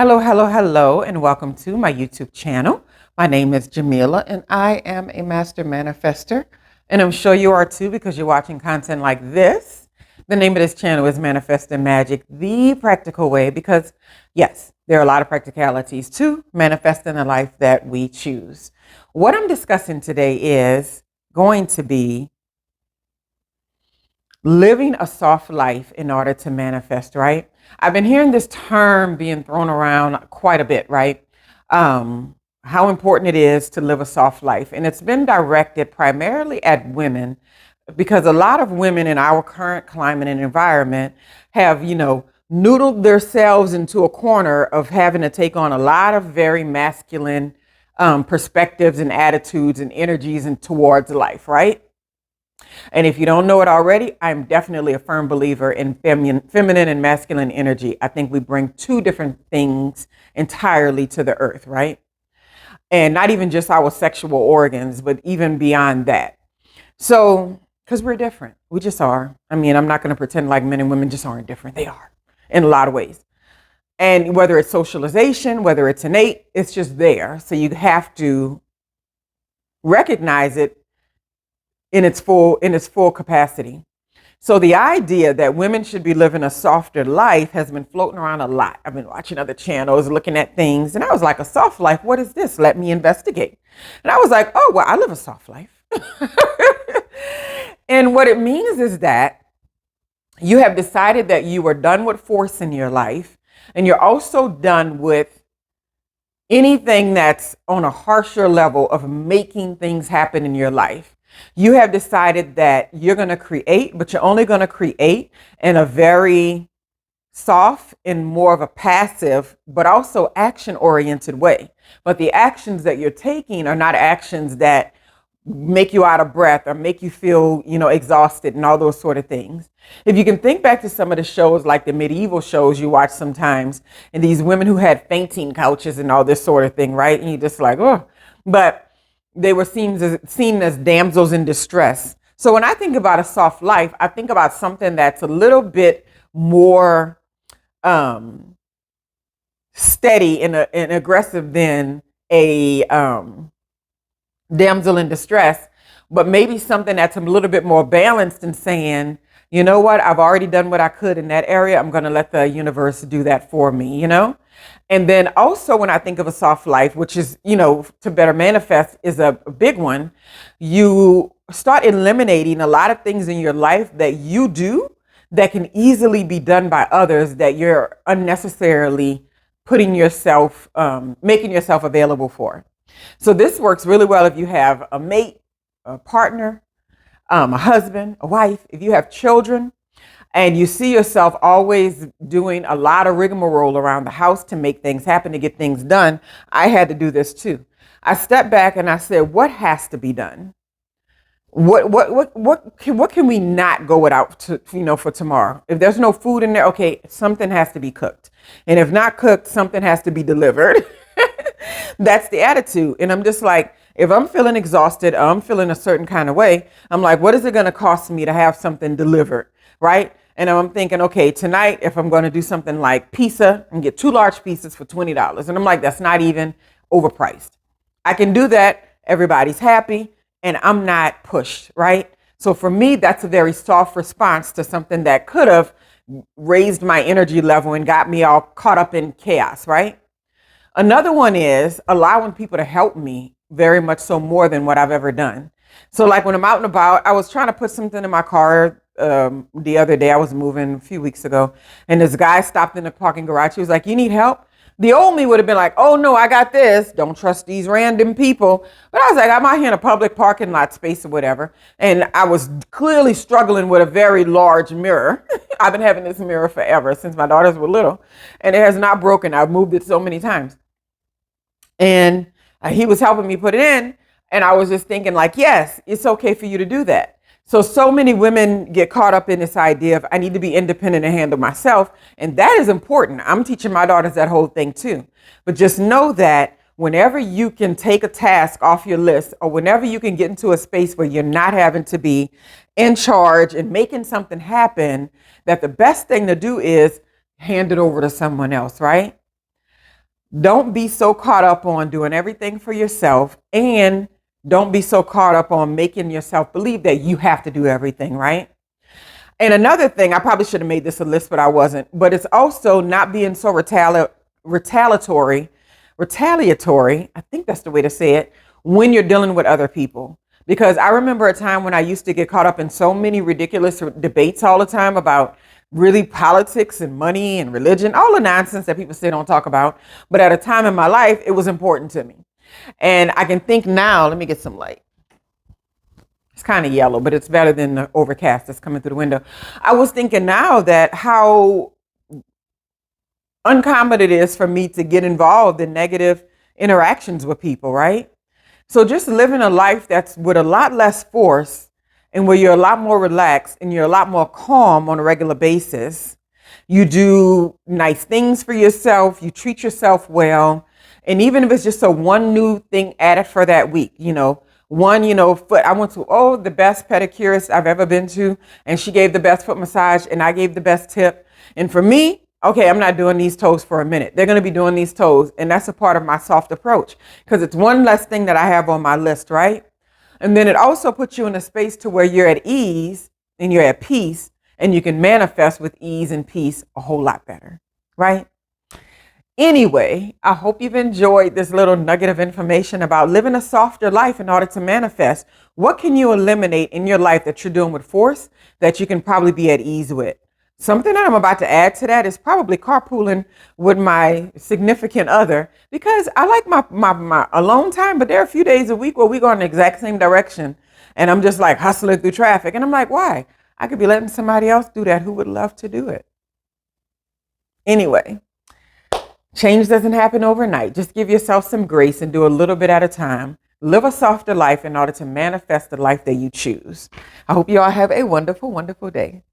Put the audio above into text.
Hello, hello, hello, and welcome to my YouTube channel. My name is Jameelah, and I am a master manifester. And I'm sure you are too because you're watching content like this. The name of this channel is Manifesting Magic, the practical way, because yes, there are a lot of practicalities to manifesting the life that we choose. What I'm discussing today is going to be living a soft life in order to manifest, right? I've been hearing this term being thrown around quite a bit, right? How important it is to live a soft life. And it's been directed primarily at women because a lot of women in our current climate and environment have, noodled themselves into a corner of having to take on a lot of very masculine perspectives and attitudes and energies and towards life, right? And if you don't know it already, I'm definitely a firm believer in feminine and masculine energy. I think we bring two different things entirely to the earth, right? And not even just our sexual organs, but even beyond that. So, because we're different, we just are. I mean, I'm not going to pretend like men and women just aren't different. They are in a lot of ways. And whether it's socialization, whether it's innate, it's just there. So you have to recognize it in its full capacity. So the idea that women should be living a softer life has been floating around a lot. I've been watching other channels, looking at things, and I was like, a soft life, what is this? Let me investigate. And I was like, oh, well, I live a soft life. And what it means is that you have decided that you are done with force in your life, and you're also done with anything that's on a harsher level of making things happen in your life. You have decided that you're going to create, but you're only going to create in a very soft and more of a passive, but also action-oriented way. But the actions that you're taking are not actions that make you out of breath or make you feel, exhausted and all those sort of things. If you can think back to some of the shows, like the medieval shows you watch sometimes, and these women who had fainting couches and all this sort of thing, right? And you're just like, oh, but they were seen as damsels in distress. So when I think about a soft life, I think about something that's a little bit more steady and aggressive than a damsel in distress, but maybe something that's a little bit more balanced and saying, you know what, I've already done what I could in that area. I'm going to let the universe do that for me, And then also when I think of a soft life, which is, to better manifest is a big one, you start eliminating a lot of things in your life that you do that can easily be done by others that you're unnecessarily putting yourself, making yourself available for. So this works really well if you have a mate, a partner, a husband, a wife, if you have children, and you see yourself always doing a lot of rigmarole around the house to make things happen, to get things done. I had to do this too. I stepped back and I said, what has to be done? What can we not go without for tomorrow? If there's no food in there, okay, something has to be cooked. And if not cooked, something has to be delivered. That's the attitude. And I'm just like, if I'm feeling exhausted, or I'm feeling a certain kind of way, I'm like, what is it going to cost me to have something delivered? Right. And I'm thinking, okay, tonight, if I'm going to do something like pizza and get 2 large pieces for $20, and I'm like, that's not even overpriced. I can do that. Everybody's happy and I'm not pushed. Right. So for me, that's a very soft response to something that could have raised my energy level and got me all caught up in chaos. Right. Another one is allowing people to help me very much so more than what I've ever done. So like when I'm out and about, I was trying to put something in my car the other day. I was moving a few weeks ago, and this guy stopped in the parking garage. He was like, you need help? The old me would have been like, oh no, I got this. Don't trust these random people. But I was like, I'm out here in a public parking lot space or whatever. And I was clearly struggling with a very large mirror. I've been having this mirror forever since my daughters were little, and it has not broken. I've moved it so many times. And he was helping me put it in. And I was just thinking like, yes, it's okay for you to do that. So many women get caught up in this idea of I need to be independent and handle myself. And that is important. I'm teaching my daughters that whole thing too. But just know that whenever you can take a task off your list, or whenever you can get into a space where you're not having to be in charge and making something happen, that the best thing to do is hand it over to someone else, right? Don't be so caught up on doing everything for yourself, and don't be so caught up on making yourself believe that you have to do everything, right? And another thing, I probably should have made this a list, but I wasn't. But it's also not being so retaliatory, I think that's the way to say it, when you're dealing with other people. Because I remember a time when I used to get caught up in so many ridiculous debates all the time about really politics and money and religion, all the nonsense that people say don't talk about. But at a time in my life, it was important to me. And I can think now, let me get some light. It's kind of yellow, but it's better than the overcast that's coming through the window. I was thinking now that how uncommon it is for me to get involved in negative interactions with people, right? So just living a life that's with a lot less force and where you're a lot more relaxed and you're a lot more calm on a regular basis. You do nice things for yourself. You treat yourself well. And even if it's just a one new thing added for that week, foot. I went to, the best pedicurist I've ever been to. And she gave the best foot massage and I gave the best tip. And for me, okay, I'm not doing these toes for a minute. They're going to be doing these toes. And that's a part of my soft approach because it's one less thing that I have on my list, right? And then it also puts you in a space to where you're at ease and you're at peace and you can manifest with ease and peace a whole lot better, right? Anyway, I hope you've enjoyed this little nugget of information about living a softer life in order to manifest. What can you eliminate in your life that you're doing with force that you can probably be at ease with? Something that I'm about to add to that is probably carpooling with my significant other because I like my alone time, but there are a few days a week where we go in the exact same direction and I'm just like hustling through traffic. And I'm like, why? I could be letting somebody else do that who would love to do it. Anyway, change doesn't happen overnight. Just give yourself some grace and do a little bit at a time. Live a softer life in order to manifest the life that you choose. I hope you all have a wonderful, wonderful day.